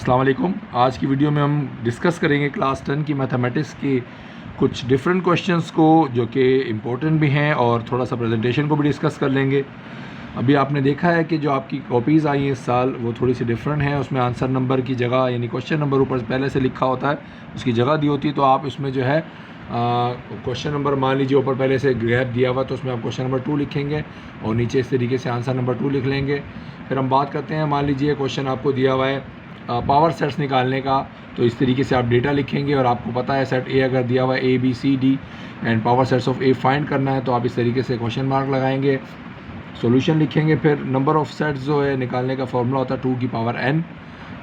अस्सलाम वालेकुम। आज की वीडियो में हम डिस्कस करेंगे क्लास 10 की मैथमेटिक्स के कुछ डिफरेंट क्वेश्चंस को जो कि इम्पोर्टेंट भी हैं और थोड़ा सा प्रेजेंटेशन को भी डिस्कस कर लेंगे। अभी आपने देखा है कि जो आपकी कॉपीज़ आई हैं इस साल वो थोड़ी सी डिफरेंट हैं। उसमें आंसर नंबर की जगह यानी क्वेश्चन नंबर ऊपर पहले से लिखा होता है, उसकी जगह दी होती है। तो आप इसमें जो है क्वेश्चन नंबर मान लीजिए ऊपर पहले से गैप दिया हुआ, तो उसमें आप क्वेश्चन नंबर 2 लिखेंगे और नीचे इस तरीके से आंसर नंबर 2 लिख लेंगे। फिर हम बात करते हैं, मान लीजिए क्वेश्चन आपको दिया हुआ है पावर सेट्स निकालने का, तो इस तरीके से आप डेटा लिखेंगे और आपको पता है सेट ए अगर दिया हुआ है A B C D and power sets of A find करना है, तो आप इस तरीके से क्वेश्चन मार्क लगाएंगे, सॉल्यूशन लिखेंगे। फिर नंबर ऑफ सेट्स जो है निकालने का फॉर्मूला होता है 2 की power n।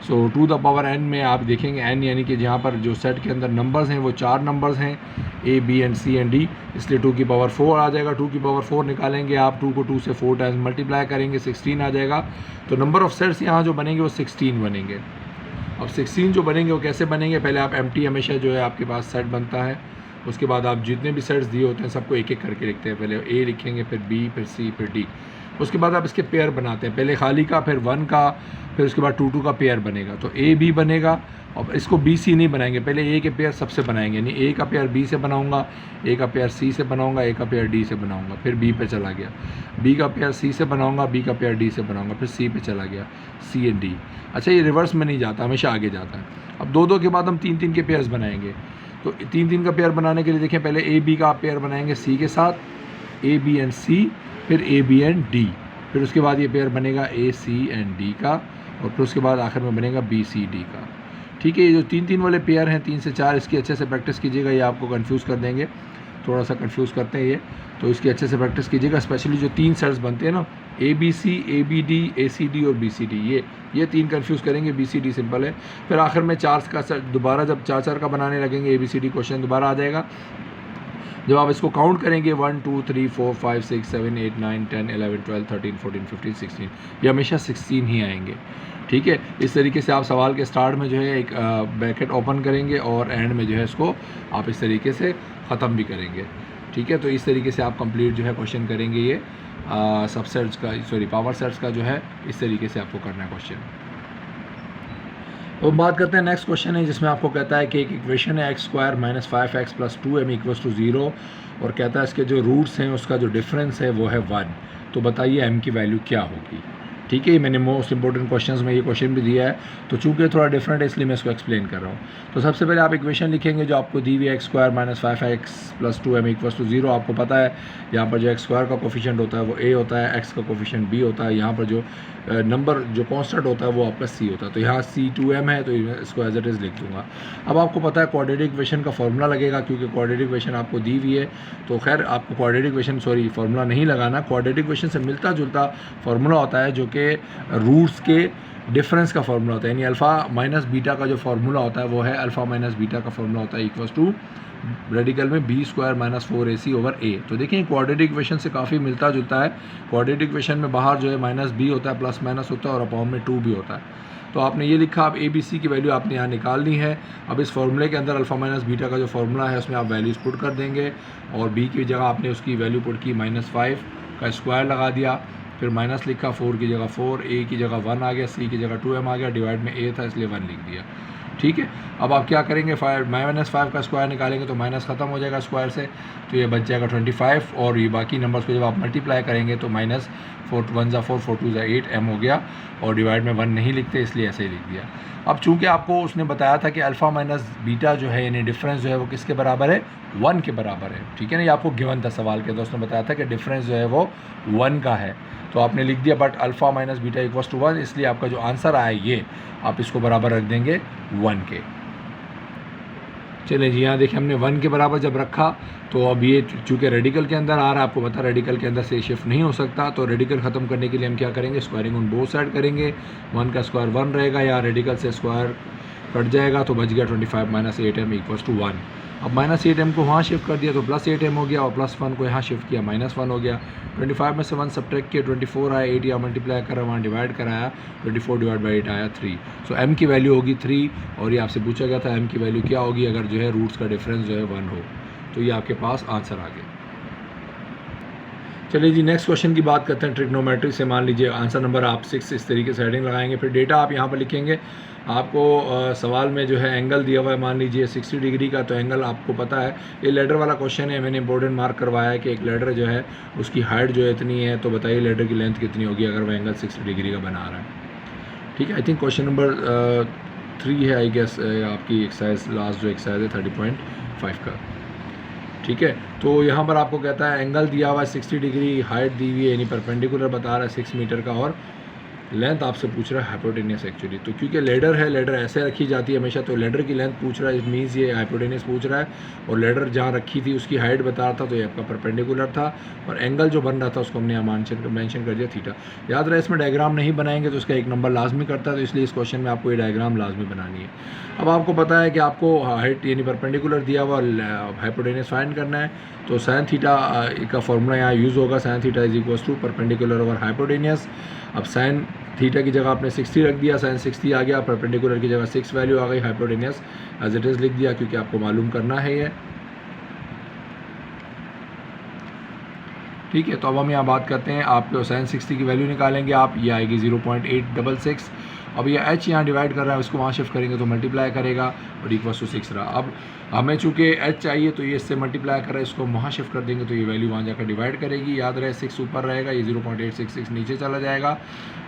So 2 the power n में आप देखेंगे n यानी कि जहाँ पर जो सेट के अंदर नंबर्स हैं वो 4 नंबर्स हैं a b and c and d, इसलिए 2 की पावर 4 आ जाएगा। 2 की पावर 4 निकालेंगे आप, 2 को 2 से 4 टाइम्स मल्टीप्लाई करेंगे, 16 आ जाएगा। तो नंबर ऑफ सेट्स यहाँ जो बनेंगे वो 16 बनेंगे। अब 16 जो बनेंगे वो कैसे बनेंगे, पहले आप एम्प्टी हमेशा जो है आपके पास सेट बनता है, उसके बाद आप जितने भी सेट्स दिए होते हैं सबको एक एक करके लिखते हैं। पहले ए लिखेंगे, फिर बी, फिर सी, फिर डी। उसके बाद आप इसके पेयर बनाते हैं, पहले खाली का, फिर 1 का, फिर उसके बाद 2 2 का पेयर बनेगा। तो ए बी बनेगा और इसको बी सी नहीं बनाएंगे, पहले ए के पेयर सबसे बनाएंगे, यानी ए का पेयर बी से बनाऊंगा, ए का पेयर सी से बनाऊंगा, ए का पेयर डी से बनाऊंगा, फिर बी पे चला गया, बी का पेयर सी से बनाऊंगा, बी का पेयर डी से बनाऊंगा, फिर सी पे चला गया, सी एंड डी। अच्छा, ये रिवर्स में नहीं जाता, हमेशा आगे जाता है। अब 2 2 के बाद हम 3 3 के पेयर्स बनाएंगे। तो 3 3 का पेयर बनाने के लिए देखें, पहले ए बी का आप पेयर बनाएंगे सी के साथ, ए बी एंड सी, फिर ए बी एंड डी, फिर उसके बाद ये पेयर बनेगा ए सी एंड डी का, और फिर उसके बाद आखिर में बनेगा बी सी डी का। ठीक है, ये जो 3 3 वाले पेयर हैं 3 से 4, इसकी अच्छे से प्रैक्टिस कीजिएगा, ये आपको कंफ्यूज कर देंगे, थोड़ा सा कंफ्यूज करते हैं ये, तो इसकी अच्छे से प्रैक्टिस कीजिएगा। स्पेशली जो 3 सेट्स बनते हैं ना, A B C, A B D, A C D और बी सी डी, ये 3 कंफ्यूज करेंगे। बी सी डी सिंपल है। फिर आखिर में 4 का सेट दोबारा जब 4 4 का बनाने लगेंगे, A B C D question दोबारा आ जाएगा। जब आप इसको काउंट करेंगे 1 2 3 4 5 6 7 8 9 10 11 12 13 14 15 16, ये हमेशा 16 ही आएंगे। ठीक है, इस तरीके से आप सवाल के स्टार्ट में जो है एक ब्रैकेट ओपन करेंगे और एंड में जो है इसको आप इस तरीके से ख़त्म भी करेंगे। ठीक है, तो इस तरीके से आप कंप्लीट जो है क्वेश्चन करेंगे। ये सबसेट्स का, सॉरी पावर सेट्स का जो है इस तरीके से आपको करना है क्वेश्चन। तो बात करते हैं नेक्स्ट क्वेश्चन है, जिसमें आपको कहता है कि एक इक्वेशन है x² - 5x + 2m = 0, और कहता है इसके जो रूट्स हैं उसका जो डिफरेंस है वो है 1। तो बताइए m की वैल्यू क्या होगी। ठीक है, मैंने मोस्ट इंपॉर्टेंट क्वेश्चंस में ये क्वेश्चन भी दिया है, तो चूंकि थोड़ा डिफरेंट है इसलिए मैं इसको एक्सप्लेन कर रहा हूँ। तो सबसे पहले आप इक्वेशन लिखेंगे जो आपको दी हुई है, x² - 5x + 2m = 0। आपको पता है यहाँ पर जो x² का कोफिशिएंट होता है वो a होता है, x का कोफिशिएंट b होता है, यहाँ पर जो नंबर जो कांस्टेंट होता है वो आपका c होता है। तो यहाँ c2m है, तो इसको एज इट इज़ लिख दूँगा। अब आपको पता है क्वाड्रेटिक इक्वेशन का फॉर्मूला लगेगा, क्योंकि क्वाड्रेटिक इक्वेशन आपको दी हुई है। तो खैर आपको क्वाड्रेटिक इक्वेशन, सॉरी फार्मूला नहीं लगाना, क्वाड्रेटिक इक्वेशन से मिलता जुलता फार्मूला होता है जो कि रूट्स के डिफरेंस का फार्मूला होता है, यानी अल्फ़ा माइनस बीटा का जो फार्मूला होता है वो है अल्फ़ा माइनस बीटा का फार्मूला होता है = रेडिकल में b² - 4ac/a। तो देखिए क्वाड्रेटिक इक्वेशन से काफ़ी मिलता जुलता है। क्वाड्रेटिक इक्वेशन में बाहर जो है -b होता है, प्लस माइनस होता है और अपॉन में 2 भी होता है। तो आपने ये लिखा, अब ए बी सी की वैल्यू आपने यहाँ निकालनी है। अब इस फार्मूले के अंदर अल्फ़ा माइनस बीटा का जो फार्मूला है उसमें आप वैल्यूज़ पुट कर देंगे, और b की जगह आपने उसकी वैल्यू पुट की, -5 का स्क्वायर लगा दिया, फिर माइनस लिखा, 4 की जगह 4, a की जगह 1 आ गया, c की जगह 2m आ गया, डिवाइड में a था इसलिए 1 लिख दिया। ठीक है, अब आप क्या करेंगे, -5 का स्क्वायर निकालेंगे तो माइनस ख़त्म हो जाएगा स्क्वायर से, तो ये बच जाएगा 25, और ये बाकी नंबर्स को जब आप मल्टीप्लाई करेंगे तो -4 1 = 4 4 2 = 8 m हो गया, और डिवाइड में 1 नहीं लिखते इसलिए ऐसे ही लिख दिया। अब चूंकि आपको उसने बताया था कि अल्फ़ा माइनस बीटा जो है यानी डिफरेंस जो है वो किसके बराबर है, 1 के बराबर है। ठीक है ना, ये आपको गिवन था सवाल के अंदर, उसने बताया था कि डिफरेंस जो है वो 1 का है, तो आपने लिख दिया, बट अल्फ़ा माइनस बीटा = 1, इसलिए आपका जो आंसर आया ये आप इसको बराबर रख देंगे 1 के। चलिए जी, यहाँ देखिए हमने 1 के बराबर जब रखा, तो अब ये चूँकि रेडिकल के अंदर आ रहा है, आपको पता है रेडिकल के अंदर से शिफ्ट नहीं हो सकता, तो रेडिकल ख़त्म करने के लिए हम क्या करेंगे, स्क्वायरिंग ऑन बोथ साइड करेंगे। 1 का स्क्वायर 1 रहेगा, या रेडिकल से स्क्वायर कट जाएगा, तो बच गया 25 - 8m = 1। अब -8m को वहाँ शिफ्ट कर दिया तो +8m हो गया, और +1 को यहाँ शिफ्ट किया -1 हो गया। 25 में से 1 सब्ट्रैक्ट किया, 24 आया, 8 यहाँ मल्टीप्लाई करा, वहाँ डिवाइड कराया, 24 / 8 आया 3। सो m की वैल्यू होगी 3, और ये आपसे पूछा गया था m की वैल्यू क्या होगी अगर जो है रूट्स का डिफरेंस जो है 1 हो। तो ये आपके पास आंसर आ गया। चलिए जी, नेक्स्ट क्वेश्चन की बात करते हैं ट्रिग्नोमेट्री से। मान लीजिए आंसर नंबर आप 6 इस तरीके से हेडिंग लगाएंगे, फिर डेटा आप यहाँ पर लिखेंगे। आपको सवाल में जो है एंगल दिया हुआ है, मान लीजिए 60 डिग्री का, तो एंगल आपको पता है। ये लेडर वाला क्वेश्चन है, मैंने इंपॉर्टेंट मार्क करवाया है कि एक लेडर जो है उसकी हाइट जो है इतनी है, तो बताइए लेडर की लेंथ कितनी होगी अगर वह एंगल 60 डिग्री का बना रहा है। ठीक है, आई थिंक क्वेश्चन नंबर 3 है आई गेस, आपकी एक्सरसाइज लास्ट जो एक्सरसाइज है 30.5 का। ठीक है, तो यहाँ पर आपको कहता है एंगल दिया हुआ है 60 डिग्री, हाइट दी हुई है यानी परपेंडिकुलर बता रहा है 6 मीटर का, और लेंथ आपसे पूछ रहा है हाइपोटेनियस एक्चुअली। तो क्योंकि लेडर है, लेडर ऐसे रखी जाती है हमेशा, तो लेडर की लेंथ पूछ रहा है, इट मीन्स ये हाइपोटेनियस पूछ रहा है। और लेडर जहाँ रखी थी उसकी हाइट बता रहा था, तो ये आपका परपेंडिकुलर था। और एंगल जो बन रहा था उसको हमने यहाँ मेंशन कर दिया थीटा। याद रहे इसमें डायग्राम नहीं बनाएंगे तो उसका 1 नंबर लाजमी करता है, तो इसलिए इस क्वेश्चन में आपको ये डायग्राम लाजमी बनानी है। अब आपको पता है कि आपको हाइट यानी परपेंडिकुलर दिया हुआ, हाइपोटेनियस फाइंड करना है, तो साइन थीटा का फॉर्मूला यहाँ यूज़ होगा। Sine theta is equals to perpendicular over hypotenuse. अब साइन थीटा की जगह आपने 60 रख दिया, साइन 60 आ गया, परपेंडिकुलर की जगह 6 वैल्यू आ गई, हाइपोटेनियस एज इट इज़ लिख दिया क्योंकि आपको मालूम करना है ये। ठीक है, तो अब हम यहाँ बात करते हैं, आप साइन 60 की वैल्यू निकालेंगे आप, ये आएगी 0.866। अब ये h यहाँ डिवाइड कर रहा है, इसको वहाँ शिफ्ट करेंगे तो मल्टीप्लाई करेगा और इक्वल टू 6 रहा। अब हमें चूँकि h चाहिए तो ये इससे मल्टीप्लाई कर रहा है, इसको वहाँ शिफ्ट कर देंगे तो ये वैल्यू वहाँ जाकर डिवाइड करेगी। याद रहे 6 ऊपर रहेगा, ये 0.866 नीचे चला जाएगा।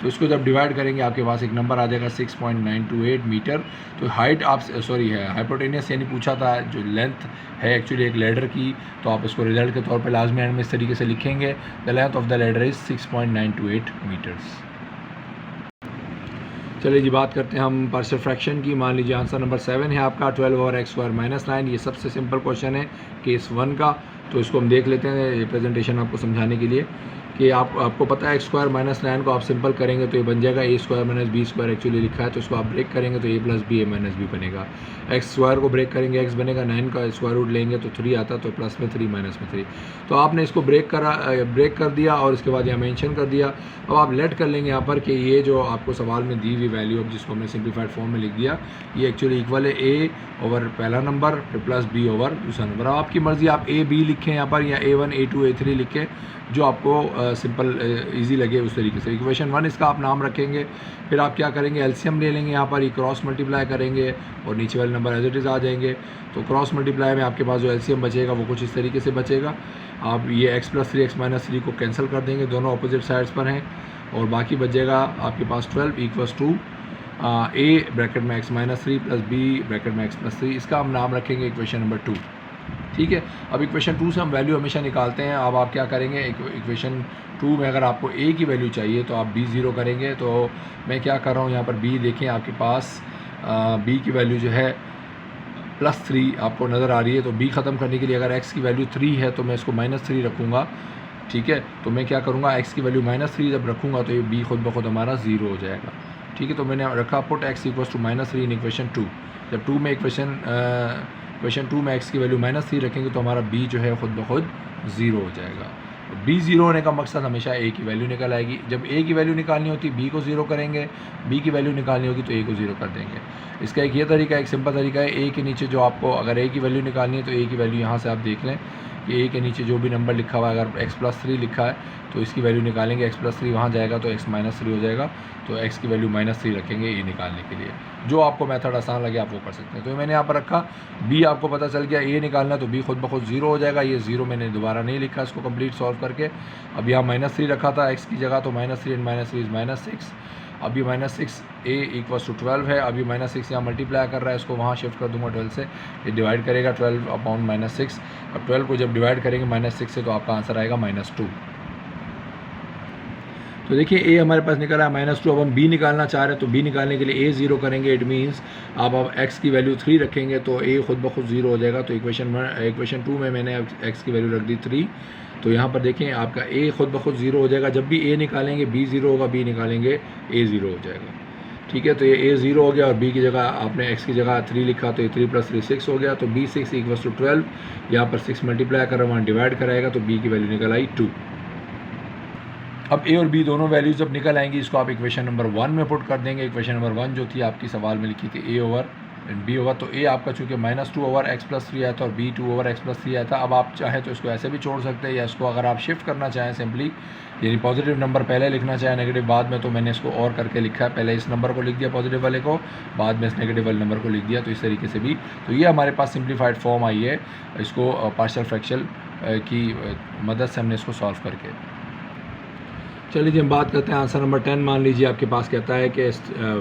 तो इसको जब डिवाइड करेंगे आपके पास एक नंबर आ जाएगा 6.928 मीटर। तो हाइट आप सॉरी है हाइपोटेनियस यानी पूछा था, जो लेंथ है एक्चुअली एक लेडर की, तो आप इसको रिजल्ट के तौर पर लाजमी एंड में इस तरीके से लिखेंगे, the length of the ladder is 6.928 metres. चलिए जी, बात करते हैं हम पार्शियल फ्रैक्शन की। मान लीजिए आंसर नंबर 7 है आपका 12 ओवर एक्स स्क्वायर माइनस 9। ये सबसे सिंपल क्वेश्चन है केस 1 का, तो इसको हम देख लेते हैं ये प्रेजेंटेशन आपको समझाने के लिए कि आपको पता है एक्स स्क्वायर माइनस 9 को आप सिंपल करेंगे तो ये बन जाएगा a square minus b square actually लिखा है, तो इसको आप ब्रेक करेंगे तो a plus b a minus b बनेगा। एक्स स्क्वायर को ब्रेक करेंगे एक्स बनेगा, 9 का स्क्वायर रूट लेंगे तो 3 आता, तो प्लस में 3 माइनस में 3। तो आपने इसको ब्रेक कर दिया और इसके बाद यहाँ मेंशन कर दिया। अब आप लेट कर लेंगे यहाँ पर कि ये जो आपको सवाल में दी हुई वैल्यू, अब जिसको हमने सिंप्लीफाइड फॉर्म में लिख दिया, ये एक्चुअली इक्वल है ए ओवर पहला नंबर प्लस बी ओवर दूसरा नंबर। अब आपकी मर्ज़ी, आप ए बी लिखें यहाँ पर या A1 A2 A3 लिखें, जो आपको सिंपल इजी लगे उस तरीके से। इक्वेशन 1 इसका आप नाम रखेंगे। फिर आप क्या करेंगे, एलसीएम ले लेंगे यहाँ पर, ये क्रॉस मल्टीप्लाई करेंगे और नीचे वाले नंबर एज इट इज़ आ जाएंगे। तो क्रॉस मल्टीप्लाई में आपके पास जो एलसीएम बचेगा वो कुछ इस तरीके से बचेगा। आप ये x + 3 x - 3 को कैंसिल कर देंगे, दोनों अपोजिट साइड्स पर हैं, और बाकी बचेगा आपके पास 12 इक्वल्स टू a ब्रैकेट में x - 3 प्लस b ब्रैकेट में x + 3। इसका हम नाम रखेंगे इक्वेशन नंबर 2। ठीक है, अब इक्वेशन 2 से हम वैल्यू हमेशा निकालते हैं। अब आप क्या करेंगे, इक्वेशन 2 में अगर आपको a की वैल्यू चाहिए तो आप b 0 करेंगे। तो मैं क्या कर रहा हूँ यहाँ पर, b देखें आपके पास b की वैल्यू जो है +3 आपको नज़र आ रही है। तो b ख़त्म करने के लिए अगर x की वैल्यू 3 है तो मैं इसको -3 रखूँगा। ठीक है, तो मैं क्या करूँगा, x की वैल्यू -3 जब रखूँगा तो ये b खुद ब खुद हमारा 0 हो जाएगा। ठीक है, तो मैंने रखा put x equals to -3 in equation 2। जब 2 में इक्वेशन 2 में x की वैल्यू -3 रखेंगे तो हमारा b जो है खुद ब खुद 0 हो जाएगा। b 0 होने का मकसद हमेशा a की वैल्यू निकल आएगी। जब a की वैल्यू निकालनी होती है b को 0 करेंगे, b की वैल्यू निकालनी होगी तो a को 0 कर देंगे। इसका एक ये तरीका है, एक सिंपल तरीका है। a के नीचे जो आपको अगर a की वैल्यू निकालनी है तो a की वैल्यू यहाँ से आप देख लें कि a के नीचे जो भी नंबर लिखा हुआ है, अगर x + 3 लिखा है तो इसकी वैल्यू निकालेंगे, x + 3 वहाँ जाएगा तो x - 3 हो जाएगा। तो x की वैल्यू -3 रखेंगे a निकालने के लिए। जो आपको मेथड आसान लगे आप वो कर सकते हैं। तो मैंने यहाँ पर रखा, b आपको पता चल गया, a निकालना तो b खुद ब खुद 0 हो जाएगा। ये 0 मैंने दोबारा नहीं लिखा इसको कंप्लीट सॉल्व करके। अब यहाँ -3 रखा था x की जगह, तो -3 × -3 इज़ -6। अब ये -6 a इक्वल्स टू 12 है। अब ये -6 यहाँ मल्टीप्लाई कर रहा है, इसको वहाँ शिफ्ट कर दूंगा 12 से, ये डिवाइड करेगा 12 अपॉन -6। अब 12 को जब डिवाइड करेंगे -6 से तो आपका आंसर आएगा -2। तो देखिए a हमारे पास निकल रहा है -2। अब हम b निकालना चाह रहे हैं तो b निकालने के लिए a 0 करेंगे। इट मीन्स आप अब x की वैल्यू 3 रखेंगे तो a खुद ब खुद 0 हो जाएगा। तो इक्वेशन 2 में मैंने x की वैल्यू रख दी 3। तो यहाँ पर देखें आपका a खुद ब खुद 0 हो जाएगा। जब भी a निकालेंगे b 0 होगा, b निकालेंगे a 0 हो जाएगा। ठीक है, तो ये a 0 हो गया और b की जगह आपने x की जगह 3 लिखा तो ये 3 + 3 6 हो गया। तो b 6 इक्वल्स टू 12। यहाँ पर 6 मल्टीप्लाई कर वहाँ डिवाइड कराएगा तो b की वैल्यू निकल आई 2। अब a और b दोनों वैल्यूज जब निकल आएंगी इसको आप इक्वेशन नंबर 1 में पुट कर देंगे। इक्वेशन नंबर 1 जो थी आपकी सवाल में लिखी थी a ओवर एंड बी होगा। तो ए आपका चूँकि -2/x+3 आया था और बी 2/x+3 आया था। अब आप चाहें तो इसको ऐसे भी छोड़ सकते हैं, या इसको अगर आप शिफ्ट करना चाहें सिंपली, यानी पॉजिटिव नंबर पहले लिखना चाहें नेगेटिव बाद में, तो मैंने इसको और करके लिखा है, पहले इस नंबर को लिख दिया पॉजिटिव वाले को, बाद में इस नेगेटिव वाले नंबर को लिख दिया। तो इस तरीके से भी, तो ये हमारे पास सिंप्लीफाइड फॉर्म आई है, इसको पार्शियल फ्रैक्शन की मदद से हमने इसको सॉल्व करके। चलिए जी हम बात करते हैं आंसर नंबर 10। मान लीजिए आपके पास कहता है कि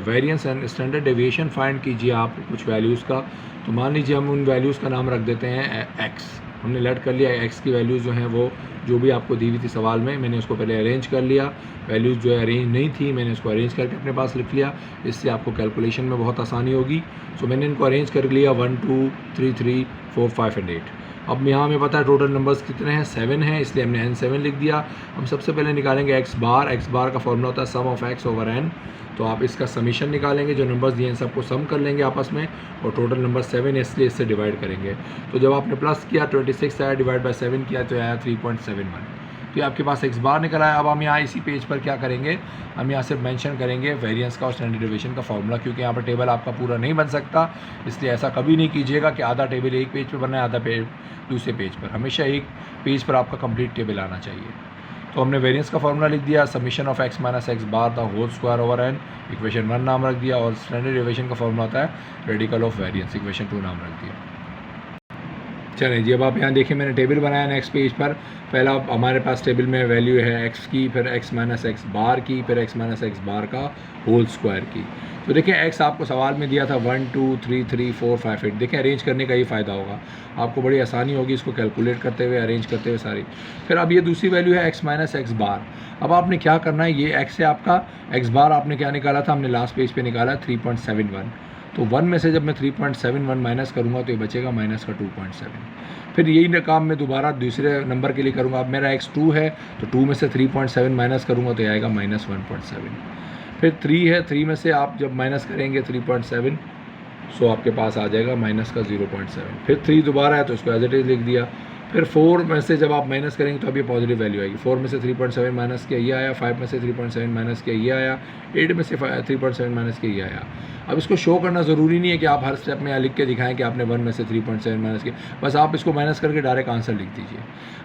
variance and standard deviation find कीजिए आप कुछ वैल्यूज़ का। तो मान लीजिए हम उन वैल्यूज़ का नाम रख देते हैं x। हमने लेट कर लिया x की वैल्यूज़ जो हैं वो जो भी आपको दी हुई थी सवाल में, मैंने उसको पहले अरेंज कर लिया। वैल्यूज़ जो है अरेंज नहीं थी, मैंने उसको अरेंज करके अपने पास लिख लिया, इससे आपको कैलकुलेशन में बहुत आसानी होगी। सो मैंने इनको अरेंज कर लिया 1 2 3 3 4 5 एंड 8। अब यहाँ हमें पता है टोटल नंबर्स कितने हैं, 7 हैं, इसलिए हमने n7 लिख दिया। हम सबसे पहले निकालेंगे x बार का फॉर्मूला होता है सम ऑफ x ओवर n। तो आप इसका समीशन निकालेंगे, जो नंबर्स दिए हैं सबको सम कर लेंगे आपस में, और टोटल नंबर 7 है इसलिए इससे डिवाइड करेंगे। तो जब आपने प्लस किया 26 आया, डिवाइड बाय 7 किया तो आया 3.71। तो ये आपके पास x बार निकला है। अब हम यहाँ इसी पेज पर क्या करेंगे, हम यहाँ सिर्फ मेंशन करेंगे वेरिएंस का और स्टैंडर्ड डेविएशन का फॉर्मूला, क्योंकि यहाँ पर टेबल आपका पूरा नहीं बन सकता, इसलिए ऐसा कभी नहीं कीजिएगा कि आधा टेबल एक पेज पर बनना है, आधा पेज दूसरे पेज पर। हमेशा एक पेज पर आपका कंप्लीट टेबल आना चाहिए। तो हमने वेरिएंस का फॉर्मूला लिख दिया, summation of x minus x bar the whole square over n, equation 1 नाम रख दिया, और स्टैंडर्ड डेविएशन का फॉर्मूला होता है रेडिकल ऑफ वेरिएंस, इक्वेशन 2 नाम रख दिया। चलिए जी अब आप यहाँ देखिए मैंने टेबल बनाया नेक्स्ट पेज पर। पहला हमारे पास टेबल में वैल्यू है x की, फिर x माइनस x बार की, फिर x माइनस x बार का होल स्क्वायर की। तो देखिए x आपको सवाल में दिया था 1 2 3 3 4 5 8। देखिए अरेंज करने का ही फ़ायदा होगा, आपको बड़ी आसानी होगी इसको कैलकुलेट करते हुए, अरेंज करते हुए सारी। फिर अब ये दूसरी वैल्यू है x माइनस x बार। अब आपने क्या करना है, ये x है आपका, x बार आपने क्या निकाला था, हमने लास्ट पेज पे निकाला 3.71। तो 1 में से जब मैं 3.71 माइनस करूँगा तो ये बचेगा माइनस का 2.7। फिर यही काम मैं दोबारा दूसरे नंबर के लिए करूँगा। अब मेरा x 2 है तो 2 में से 3.7 माइनस करूँगा तो ये आएगा माइनस 1.7। फिर 3 है, 3 में से आप जब माइनस करेंगे 3.7 सो आपके पास आ जाएगा माइनस का 0.7। फिर 3 दोबारा है तो इसको एज इट इज़ लिख दिया। फिर 4 में से जब आप माइनस करेंगे तो अब ये पॉजिटिव वैल्यू आएगी। 4 में से 3.7 माइनस किया ये आया, 5 में से 3.7 माइनस किया ये आया, 8 में से 3.7 माइनस किया ये आया। अब इसको शो करना ज़रूरी नहीं है कि आप हर स्टेप में यहाँ लिख के दिखाएं कि आपने 1 में से 3.7 माइनस किया, बस आप इसको माइनस करके डायरेक्ट आंसर लिख दीजिए।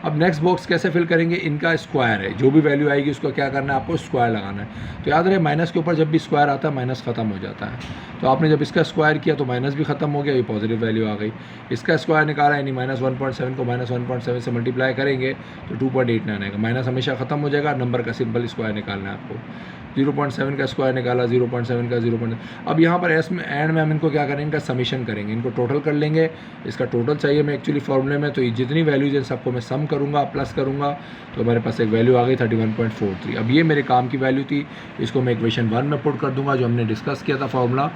अब नेक्स्ट बॉक्स कैसे फिल करेंगे, इनका स्क्वायर है, जो भी वैल्यू आएगी उसको क्या करना है, आपको स्क्वायर लगाना है। तो याद रहे माइनस के ऊपर जब भी स्क्वायर आता है माइनस ख़त्म हो जाता है। तो आपने जब इसका स्क्वायर किया तो माइनस भी ख़त्म हो गया, ये पॉजिटिव वैल्यू आ गई। इसका स्क्वायर निकाला यानी माइनस 1.7 को माइनस 1.7 से मल्टीप्लाई करेंगे तो 2.89 आएगा। माइनस हमेशा ख़त्म हो जाएगा, नंबर का सिंपल स्क्वायर निकालना है आपको। 0.7 का स्क्वायर निकाला, 0.7 का 0. अब यहाँ पर एस में एंड में हम इनको क्या करेंगे, इनका समीशन करेंगे, इनको टोटल कर लेंगे। इसका टोटल चाहिए मैं एक्चुअली फॉर्मूले में, तो ये जितनी वैल्यूज हैं सबको मैं सम करूँगा, प्लस करूँगा, तो हमारे पास एक वैल्यू आ गई 31.43। अब ये मेरे काम की वैल्यू थी, इसको मैं इक्वेशन 1 में पुट कर दूँगा, जो हमने डिस्कस किया था फार्मूला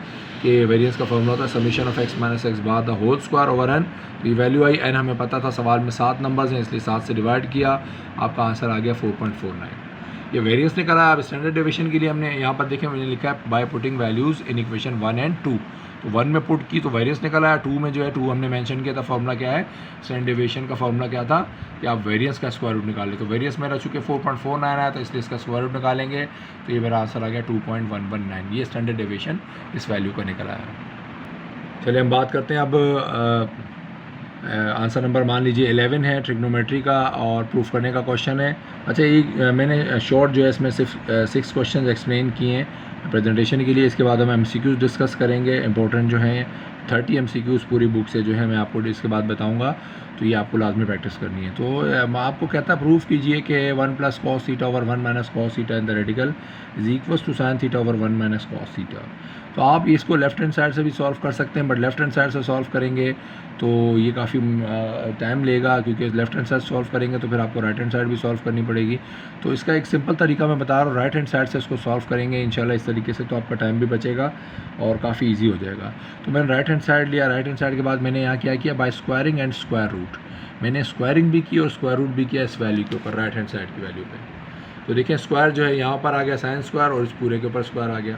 कि वेरिएंस का फार्मूला होता है summation of x minus x bar the whole square over n। तो ये वैल्यू आई, n हमें पता था सवाल में 7 नंबर्स हैं इसलिए 7 से डिवाइड किया, आपका आंसर आ गया 4.49। ये वेरिएंस निकला। अब स्टैंडर्ड डेविएशन के लिए हमने यहाँ पर देखें मैंने लिखा है by putting values in equation 1 and 2। तो 1 में पुट की तो वेरिएंस निकला है, 2 में जो है 2 हमने मेंशन किया था फार्मूला क्या है, स्टैंडर्ड डेविएशन का फार्मूला क्या था कि आप वेरिएंस का स्क्वायर रूट निकालें। तो वेरिएंस मेरा चूँकि 4.49 आया तो इसलिए इसका स्क्वायर रूट निकालेंगे, तो ये मेरा आंसर आ गया 2.119। ये स्टैंडर्ड डेविएशन इस वैल्यू का निकला है। चलिए हम बात करते हैं अब आंसर नंबर मान लीजिए 11 है, ट्रिग्नोमेट्री का और प्रूफ करने का क्वेश्चन है। अच्छा ये मैंने शॉर्ट जो है इसमें सिर्फ 6 क्वेश्चन एक्सप्लेन किए हैं प्रेजेंटेशन के लिए। इसके बाद हम MCQs डिस्कस करेंगे, इंपॉर्टेंट जो हैं 30 MCQs पूरी बुक से जो है मैं आपको इसके बाद बताऊंगा, तो ये आपको लाजमी प्रैक्टिस करनी है। तो मैं आपको कहता प्रूफ कीजिए कि 1 plus cos theta over 1 minus cos theta in the radical is equals to sine theta over 1 minus cos theta. तो आप इसको लेफ्ट हैंड साइड से भी सॉल्व कर सकते हैं, बट लेफ्ट हैंड साइड से सॉल्व करेंगे तो ये काफ़ी टाइम लेगा, क्योंकि लेफ्ट हैंड साइड सॉल्व करेंगे तो फिर आपको राइट हैंड साइड भी सॉल्व करनी पड़ेगी। तो इसका एक सिंपल तरीका मैं बता रहा हूँ, राइट हैंड साइड से इसको सॉल्व करेंगे इंशाल्लाह इस तरीके से, तो आपका टाइम भी बचेगा और काफ़ी ईजी हो जाएगा। तो मैंने राइट हैंड साइड लिया, राइट हैंड साइड के बाद मैंने यहाँ क्या किया, by squaring and square root, मैंने स्क्वायरिंग भी की और स्क्वायर रूट भी किया इस वैल्यू के ऊपर, राइट हैंड साइड की वैल्यू पे। तो देखिए स्क्वायर जो है यहाँ पर आ गया साइन स्क्वायर और इस पूरे के ऊपर स्क्वायर आ गया,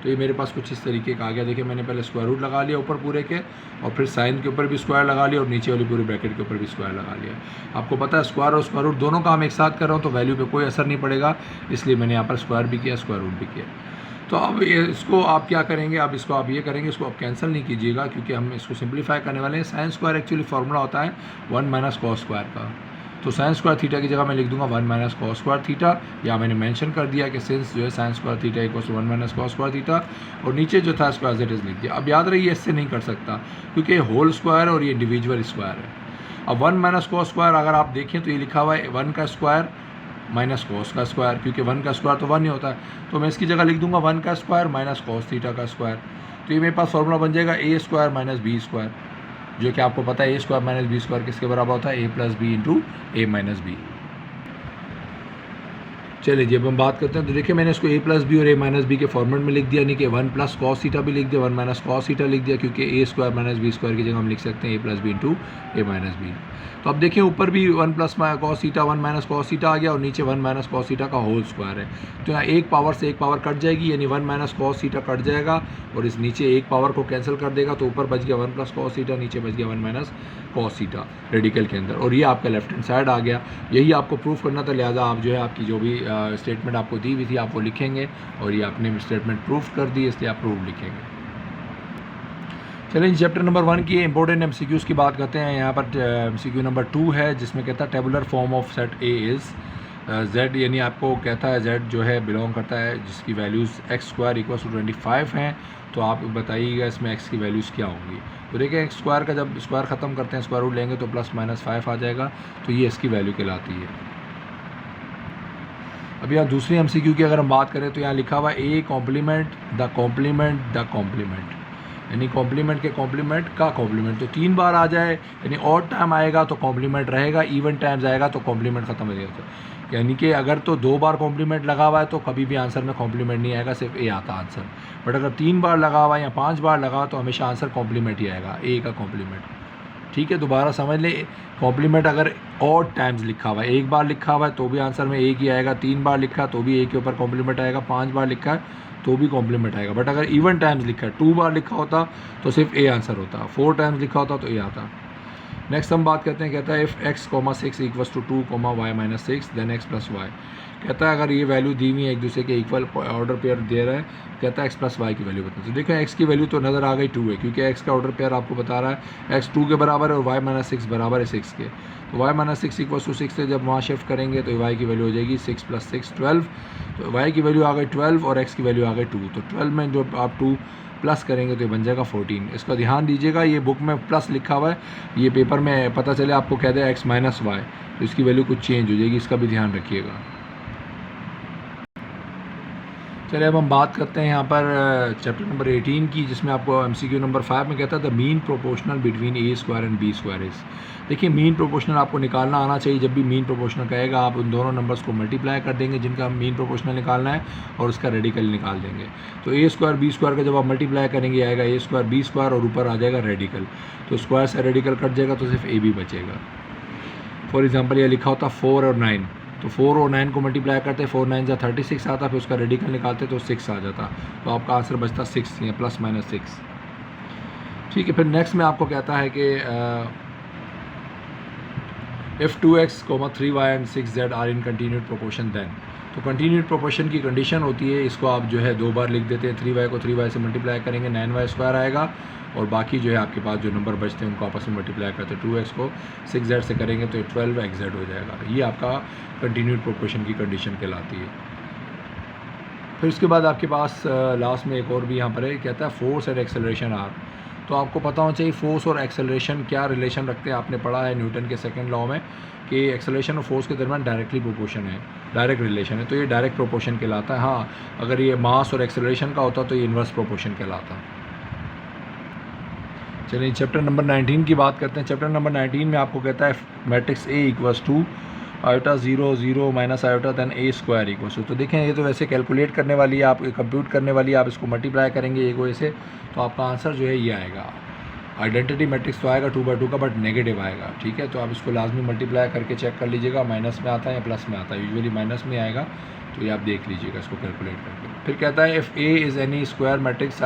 तो ये मेरे पास कुछ इस तरीके का आ गया। देखिए मैंने पहले स्क्वायर रूट लगा लिया ऊपर पूरे के, और फिर साइन के ऊपर भी स्क्वायर लगा लिया और नीचे वाली पूरी ब्रैकेट के ऊपर भी स्क्वायर लगा लिया। आपको पता है स्क्वायर और स्क्वायर रूट दोनों का हम एक साथ कर रहा हूँ तो वैल्यू पे कोई असर नहीं पड़ेगा, इसलिए मैंने यहाँ पर स्क्वायर भी किया, स्क्वायर रूट भी किया। तो अब इसको आप क्या करेंगे, अब इसको आप ये करेंगे, इसको आप कैंसिल नहीं कीजिएगा क्योंकि हम इसको सिंप्लीफाई करने वाले हैं। साइन स्क्वायर एक्चुअली फार्मूला होता है 1 माइनस कॉस स्क्वायर का। तो साइन स्क्वायर थीटा की जगह मैं लिख दूंगा 1 माइनस कॉस स्क्वायर थीटा, या मैंने मेंशन कर दिया कि सिंस जो है sine square theta equals to 1 minus cos square theta, और नीचे जो था स्क्वायर एज इट इज लिख दिया। अब याद रहिए इससे नहीं कर सकता क्योंकि होल स्क्वायर और ये इंडिविजुअल स्क्वायर है। अब 1 माइनस कॉस स्क्वायर अगर आप देखें तो ये लिखा हुआ है 1 का स्क्वायर माइनस कॉस का स्क्वायर, क्योंकि 1 का स्क्वायर तो 1 ही होता है। तो मैं इसकी जगह लिख दूंगा 1 का स्क्वायर माइनस कॉस थीटा का स्क्वायर। तो ये मेरे पास फॉर्मूला बन जाएगा a square minus b square, जो कि आपको पता है ए स्क्वायर माइनस बी स्क्वायर किसके बराबर होता है, ए plus b into a minus B. चलिए जी अब हम बात करते हैं। तो देखिए मैंने इसको ए प्लस बी और ए माइनस बी के फॉर्मेट में लिख दिया, यानी कि 1 प्लस कॉस थीटा भी लिख दिया, 1 माइनस कॉस थीटा लिख दिया, क्योंकि a square minus b square की जगह हम लिख सकते हैं a plus b into a minus b. तो अब देखिए ऊपर भी 1 plus cos theta 1 minus cos theta आ गया, और नीचे 1 माइनस कॉस थीटा का होल स्क्वायर है। तो यहाँ एक पावर से एक पावर कट जाएगी, यानी 1 माइनस कॉस थीटा कट जाएगा और इस नीचे एक पावर को कैंसिल कर देगा, तो ऊपर बच गया 1 प्लस कॉस थीटा, नीचे बच गया 1 माइनस कॉस थीटा रेडिकल के अंदर, और ये आपका लेफ्ट हैंड साइड आ गया। यही आपको प्रूफ करना था, लिहाजा आप जो है आपकी जो भी स्टेटमेंट आपको दी हुई थी आप वो लिखेंगे, और ये आपने स्टेटमेंट प्रूफ कर दी इसलिए आप प्रूफ लिखेंगे। चलिए चैप्टर नंबर 1 की इंपॉर्टेंट एमसीक्यूज़ की बात करते हैं। यहाँ पर एमसीक्यू नंबर 2 है जिसमें कहता है tabular form of set A is Z, यानी आपको कहता है जेड जो है बिलोंग करता है जिसकी values x square equal to 25 हैं। तो आप बताइएगा इसमें एक्स की वैल्यूज़ क्या होंगी। तो देखिए एक्स स्क्वायर का जब स्क्वायर ख़त्म करते हैं स्क्वायर रूट लेंगे तो प्लस माइनस 5 आ जाएगा, तो ये इसकी वैल्यू कहलाती है। अब यहाँ दूसरी एमसीक्यू की अगर हम बात करें तो यहाँ लिखा हुआ है A complement the complement the complement, यानी कॉम्प्लीमेंट के कॉम्प्लीमेंट का कॉम्प्लीमेंट। तो 3 बार आ जाए यानी ऑड टाइम आएगा तो कॉम्प्लीमेंट रहेगा, इवन टाइम्स आएगा तो कॉम्प्लीमेंट ख़त्म हो जाएगा। यानी कि अगर तो 2 बार कॉम्प्लीमेंट लगा हुआ है तो कभी भी आंसर में कॉम्प्लीमेंट नहीं आएगा, सिर्फ ए आता आंसर। बट अगर 3 बार लगा हुआ है या 5 बार लगा तो हमेशा आंसर कॉम्प्लीमेंट ही आएगा, ए का कॉम्प्लीमेंट। ठीक है, दोबारा समझ ले, कॉम्प्लीमेंट अगर ऑड टाइम्स लिखा हुआ है, 1 बार लिखा हुआ है तो भी आंसर में एक ही आएगा, 3 बार लिखा है तो भी ए के ऊपर कॉम्प्लीमेंट आएगा, 5 बार लिखा है तो भी कॉम्प्लीमेंट आएगा। बट अगर इवन टाइम्स लिखा है, 2 बार लिखा होता तो सिर्फ ए आंसर होता, 4 टाइम्स लिखा होता तो ए आता। नेक्स्ट हम बात करते हैं, कहता है if x, 6 equals to 2, y minus 6 then x plus Y. कहता है अगर ये वैल्यू दी हुई है एक दूसरे के इक्वल ऑर्डर पेयर दे रहा है, कहता है x प्लस वाई की वैल्यू बताओ। तो देखो x की वैल्यू तो नज़र आ गई 2 है, क्योंकि x का ऑर्डर पेयर आपको बता रहा है x 2 के बराबर है और y माइनस 6 बराबर है 6 के। तो y माइनस 6 इक्वल्स टू 6 से जब वहाँ शिफ्ट करेंगे तो y की वैल्यू हो जाएगी 6 प्लस 6 12। तो y की वैल्यू आ गई 12 और x की वैल्यू आ गई 2। तो 12 में जो आप 2 प्लस करेंगे तो ये बन जाएगा 14। इसका ध्यान दीजिएगा, ये बुक में प्लस लिखा हुआ है, ये पेपर में पता चले आपको कह दे x माइनस वाई तो इसकी वैल्यू कुछ चेंज हो जाएगी, इसका भी ध्यान रखिएगा। चलिए अब हम बात करते हैं यहाँ पर चैप्टर नंबर 18 की, जिसमें आपको एमसीक्यू नंबर 5 में कहता है the mean proportional between A square and B square is. देखिए मीन प्रोपोर्शनल आपको निकालना आना चाहिए। जब भी मीन प्रोपोर्शनल कहेगा आप उन दोनों नंबर्स को मल्टीप्लाई कर देंगे जिनका मीन प्रोपोर्शनल निकालना है और उसका रेडिकल निकाल देंगे। तो ए स्क्वायर बी स्क्वायर का जब आप मल्टीप्लाई करेंगे आएगा ए स्क्वायर बी स्क्वायर और ऊपर आ जाएगा रेडिकल। तो स्क्वायर से रेडिकल कट जाएगा तो सिर्फ ए बी बचेगा। फॉर एग्जाम्पल ये लिखा होता 4 और 9, तो 4 और 9 को मल्टीप्लाई करते 4 9 जा 36 आता, फिर उसका रेडिकल निकालते तो 6 आ जाता। तो आपका आंसर बचता 6 या प्लस माइनस 6। ठीक है, फिर नेक्स्ट में आपको कहता है कि if 2x, 3y and 6z are in continued proportion then. तो कंटिन्यूड प्रोपोर्शन की कंडीशन होती है, इसको आप जो है 2 बार लिख देते हैं। 3y को 3y से मल्टीप्लाई करेंगे 9y स्क्वायर आएगा और बाकी जो है आपके पास जो नंबर बचते हैं उनको आपस में मल्टीप्लाई करते हैं। 2x को 6z से करेंगे तो 12xz हो जाएगा। ये आपका कंटिन्यूड प्रोपोर्शन की कंडीशन कहलाती है। फिर उसके बाद आपके पास लास्ट में एक और भी यहाँ पर है, कहता है फोर्स एंड एक्सेलरेशन आर। तो आपको पता होना चाहिए फोर्स और एक्सेलरेशन क्या रिलेशन रखते हैं। आपने पढ़ा है न्यूटन के सेकंड लॉ में कि एक्सेलरेशन और फोर्स के दरमियान डायरेक्टली प्रोपोर्शन है, डायरेक्ट रिलेशन है। तो ये डायरेक्ट प्रोपोर्शन कहलाता है। हाँ, अगर ये मास और एक्सेलरेशन का होता तो ये इन्वर्स प्रोपोर्शन कहलाता। चलिए चैप्टर नंबर 19 की बात करते हैं। चैप्टर नंबर 19 में आपको कहता है matrix A equals to iota 0 0 minus iota then A square equals to. तो देखें ये तो वैसे कैलकुलेट करने वाली है, आप कंप्यूट करने वाली है, आप इसको मल्टीप्लाई करेंगे ए को ए से तो आपका आंसर जो है ये आएगा। आइडेंटिटी मैट्रिक्स तो आएगा 2/2 का बट नेगेटिव आएगा। ठीक है, तो आप इसको लाजमी मल्टीप्लाई करके चेक कर लीजिएगा माइनस में आता है या प्लस में आता है। यूजुअली माइनस में आएगा, तो ये आप देख लीजिएगा इसको कैलकुलेट करके। फिर कहता है if A is any square matrix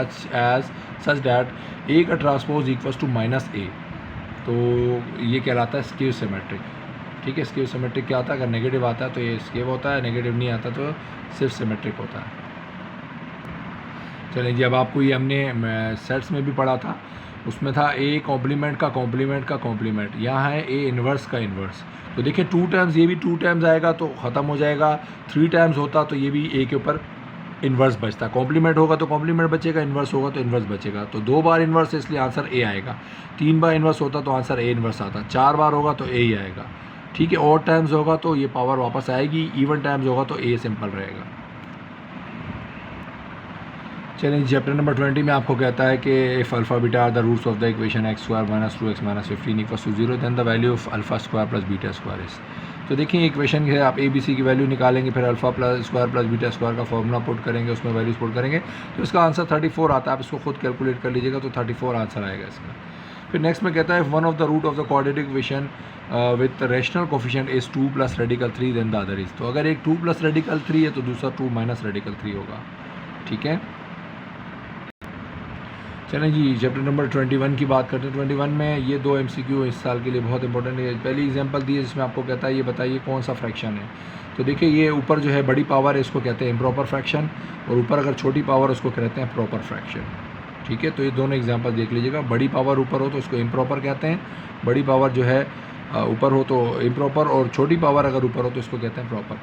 such that A का transpose equals to minus A, तो ये कहलाता है स्क्यू सिमेट्रिक। ठीक है, स्क्यू सिमेट्रिक क्या होता है, अगर नेगेटिव आता है तो ये स्क्यू होता है, नेगेटिव नहीं आता तो सिर्फ सिमेट्रिक होता है। चलें जी, अब आपको ये हमने सेट्स में भी पढ़ा था, उसमें था ए कॉम्प्लीमेंट का कॉम्प्लीमेंट का कॉम्प्लीमेंट, यहाँ है ए इन्वर्स का इन्वर्स। तो देखिए 2 टाइम्स, ये भी 2 टाइम्स आएगा तो ख़त्म हो जाएगा, 3 टाइम्स होता तो ये भी ए के ऊपर इन्वर्स बचता। कॉम्प्लीमेंट होगा तो कॉम्प्लीमेंट बचेगा, इन्वर्स होगा तो इन्वर्स बचेगा। तो 2 बार इन्वर्स है इसलिए आंसर ए आएगा, 3 बार इन्वर्स होता तो आंसर ए इन्वर्स आता, 4 बार होगा तो ए ही आएगा। ठीक है, और टाइम्स होगा तो ये पावर वापस आएगी, इवन टाइम्स होगा तो ए सिंपल रहेगा। चलिए चैप्टर नंबर 20 में आपको कहता है कि if alpha beta are the roots of the equation x square minus 2x minus 15 equals to 0 then the value of alpha square plus beta square is. तो देखिए इक्वेशन है, आप ए बी सी की वैल्यू निकालेंगे, फिर alpha plus square plus beta square का formula put करेंगे, उसमें वैल्यूज पुट करेंगे तो इसका आंसर 34 आता है। आप इसको खुद कैलकुलेट कर लीजिएगा तो 34 आंसर आएगा इसका। फिर नेक्स्ट में कहता है one of the root of the quadratic equation with rational coefficient is 2 plus radical 3 then the other is. तो अगर एक 2 प्लस रेडिकल 3 है तो दूसरा 2 माइनस रेडिकल 3 होगा। ठीक है, चलें जी चैप्टर नंबर 21 की बात करते हैं। 21 में ये 2 MCQ इस साल के लिए बहुत इंपॉर्टेंट है। पहली एग्जांपल दी है जिसमें आपको कहता है ये बताइए कौन सा फ्रैक्शन है। तो देखिए ये ऊपर जो है बड़ी पावर है इसको कहते हैं इम्प्रॉपर फ्रैक्शन, और ऊपर अगर छोटी पावर उसको कहते हैं प्रॉपर फ्रैक्शन। ठीक है, तो ये दोनों एग्जाम्पल देख लीजिएगा। बड़ी पावर ऊपर हो तो उसको इम्प्रॉपर कहते हैं, बड़ी पावर जो है ऊपर हो तो इम्प्रॉपर, और छोटी पावर अगर ऊपर हो तो इसको कहते हैं प्रॉपर।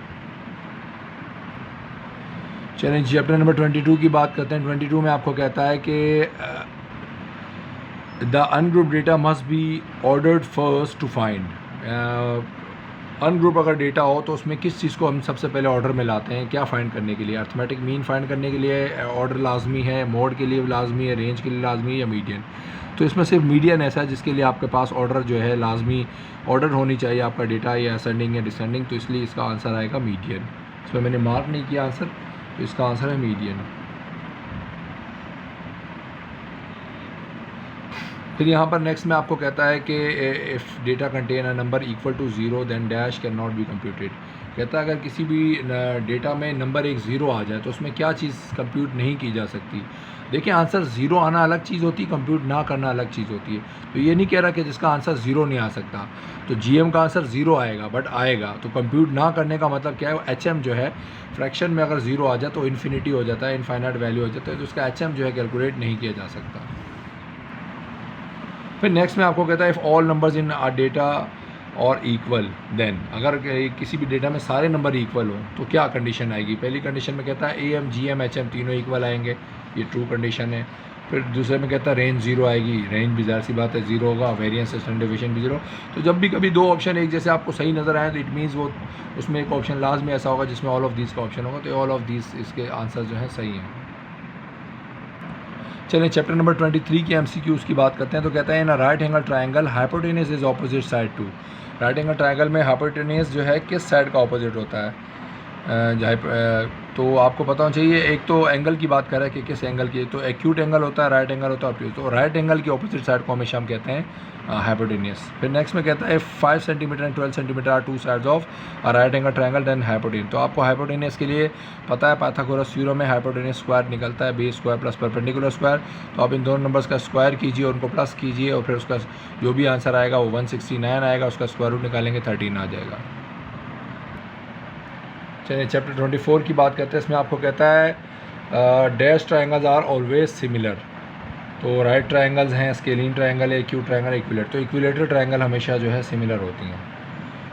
चलें चैप्टर नंबर 22 की बात करते हैं। 22 में आपको कहता है कि the ungroup data must be ordered first to find. Ungroup अगर डेटा हो तो उसमें किस चीज़ को हम सबसे पहले ऑर्डर में लाते हैं, क्या फाइंड करने के लिए? अर्थमेटिक मीन फाइंड करने के लिए ऑर्डर लाजमी है, मोड के लिए लाजमी है, रेंज के लिए लाजमी है, या मीडियन? तो इसमें सिर्फ मीडियन ऐसा है जिसके लिए आपके पास ऑर्डर जो है लाजमी ऑर्डर होनी चाहिए आपका डेटा, या असेंडिंग या डिसेंडिंग, तो इसलिए इसका आंसर आएगा मीडियन। इसमें मैंने मार्क नहीं किया आंसर, तो इसका आंसर है मीडियन। फिर यहाँ पर नेक्स्ट में आपको कहता है कि if data contain a number equal to 0 then dash can not be computed. कहता है अगर किसी भी डेटा में नंबर एक 0 आ जाए तो उसमें क्या चीज़ कंप्यूट नहीं की जा सकती। देखिए आंसर 0 आना अलग चीज़ होती है, कंप्यूट ना करना अलग चीज़ होती है। तो ये नहीं कह रहा कि जिसका आंसर 0 नहीं आ सकता, तो GM का आंसर 0 आएगा, बट आएगा। तो कंप्यूट ना करने का मतलब क्या है? HM जो है फ्रैक्शन में अगर 0 आ जाए तो इन्फिनिटी हो जाता है, इनफाइनाइट वैल्यू हो जाता है, तो उसका HM जो है कैलकुलेट नहीं किया जा सकता। फिर नेक्स्ट में आपको कहता है if all numbers in are data और इक्वल देन, अगर किसी भी डेटा में सारे नंबर इक्वल हो तो क्या कंडीशन आएगी? पहली कंडीशन में कहता है AM GM HM तीनों इक्वल आएंगे, ये ट्रू कंडीशन है। फिर दूसरे में कहता है रेंज 0 आएगी, रेंज भी ज़ाहिर सी बात है 0 होगा, वेरिएंस स्टैंडर्ड डिवीजन भी 0। तो जब भी कभी 2 ऑप्शन एक जैसे आपको सही नज़र आए तो इट मीन्स वो उसमें एक ऑप्शन लाजमी ऐसा होगा जिसमें ऑल ऑफ दीज का ऑप्शन होगा, तो ऑल ऑफ दीज इसके आंसर जो है सही हैं। चलिए चैप्टर नंबर 23 की MCQs की बात करते हैं। तो कहता है ना right angle triangle hypotenuse is opposite side to. Right angle triangle में हाइपोटेनस जो है किस साइड का ऑपोजिट होता है? तो आपको पता होना चाहिए, एक तो एंगल की बात कर रहा है कि किस एंगल की, तो एक्यूट एंगल होता है, राइट एंगल होता है ऑब्ट्यूज। तो राइट एंगल की ऑपोजिट साइड को हमेशा हम कहते हैं हाइपोटेनियस। फिर नेक्स्ट में कहता है 5 centimetre and 12 centimetre are two sides of right angle triangle then hypotenuse. तो आपको हाइपोटेनियस के लिए पता है पाइथागोरस थ्योरम में हाइपोटेनियस स्क्वायर निकलता है base square plus perpendicular square. तो आप इन दोनों नंबर्स का स्क्वायर कीजिए, उनको प्लस कीजिए, और फिर उसका जो भी आंसर आएगा वो 169 आएगा, उसका स्क्वायर रूट निकालेंगे 13 आ जाएगा। चलिए चैप्टर 24 की बात करते हैं। इसमें आपको कहता है dash triangles are always similar. तो राइट ट्रायंगल्स हैं, स्केलिन ट्रायंगल है, एक्यूट ट्रायंगल, इक्विलेटर। तो इक्विलेटर ट्रायंगल हमेशा जो है सिमिलर होती हैं।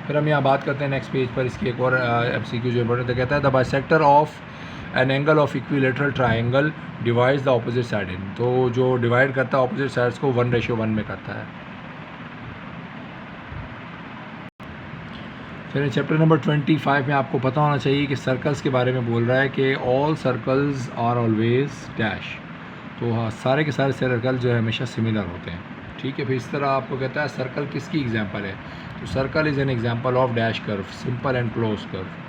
फिर हम यहाँ बात करते हैं नेक्स्ट पेज पर, इसकी एक और MCQ जो इंपॉर्टेंट है। कहता है the bisector of an angle of equilateral triangle divides the opposite side इन। तो जो डिवाइड करता है ऑपोजिट साइड्स को 1:1 में करता है। फिर चैप्टर नंबर 25 में आपको पता होना चाहिए कि सर्कल्स के बारे में बोल रहा है कि all circles are always dash. तो हाँ, सारे के सारे सर्कल जो है हमेशा सिमिलर होते हैं। ठीक है, फिर इस तरह आपको कहता है सर्कल किसकी एग्जांपल है? तो circle is an example of dash curve, simple and close curve.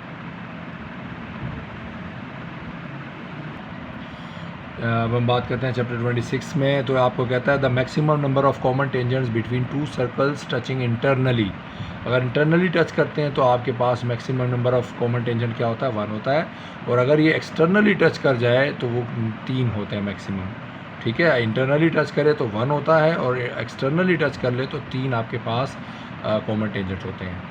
अब हम बात करते हैं चैप्टर 26 में। तो आपको कहता है the maximum number of common tangents between 2 circles touching internally. अगर इंटरनली टच करते हैं तो आपके पास maximum number of common tangent क्या होता है? 1 होता है। और अगर ये एक्सटर्नली टच कर जाए तो वो 3 होते हैं मैक्सिमम। ठीक है, इंटरनली टच करे तो 1 होता है, और एक्सटर्नली टच कर ले तो 3 आपके पास कॉमन टेंजेंट होते हैं।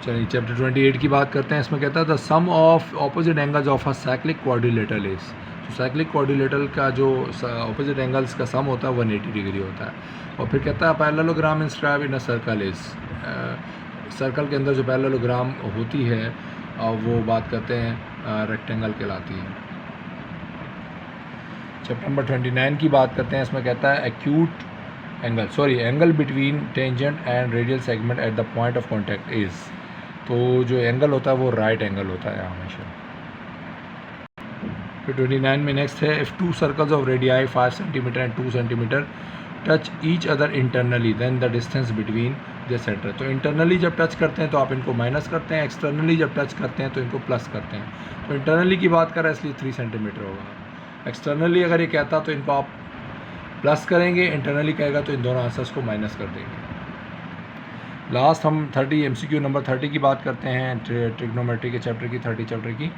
चलिए चैप्टर 28 की बात करते हैं। इसमें कहता है the sum of opposite angles of a cyclic quadrilateral is, तो साइक्लिक क्वाड्रिलेटरल का जो ऑपोजिट एंगल्स का सम होता है 180 डिग्री होता है। और फिर कहता है parallelogram inscribe in a circle is, circle के अंदर जो पैरेललोग्राम होती है वो बात करते हैं रेक्टेंगल कहलाती है। चैप्टर नंबर 29 की बात करते हैं। इसमें कहता है angle between tangent and radial segment at the point of contact is, तो जो एंगल होता है वो राइट एंगल होता है हमेशा। फिर 29 में नेक्स्ट है if two circles of radii 5 centimetre and 2 centimetre touch each other internally then the distance between the centre, तो इंटरनली जब टच करते हैं तो आप इनको माइनस करते हैं, एक्सटर्नली जब टच करते हैं तो इनको प्लस करते हैं। तो इंटरनली की बात कर रहा है इसलिए 3 सेंटीमीटर होगा। एक्सटर्नली अगर ये कहता तो इनको आप प्लस करेंगे, इंटरनली कहेगा तो इन दोनों आंसर्स को माइनस कर देंगे। लास्ट हम 30 MCQ नंबर 30 की बात करते हैं, ट्रिग्नोमेट्री के चैप्टर की 30 चैप्टर की।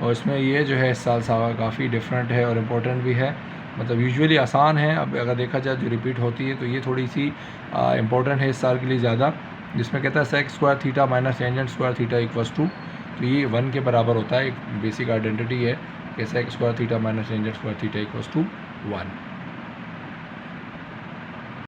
और इसमें ये जो है इस साल काफ़ी डिफरेंट है और इम्पोर्टेंट भी है, मतलब यूजुअली आसान है। अब अगर देखा जाए जो रिपीट होती है तो ये थोड़ी सी इम्पोर्टेंट है इस साल के लिए ज़्यादा। जिसमें कहता है sec square theta minus tangent square theta equals to, तो ये 1 के बराबर होता है। एक बेसिक आइडेंटिटी है कि sec square theta minus tangent square theta equals to 1।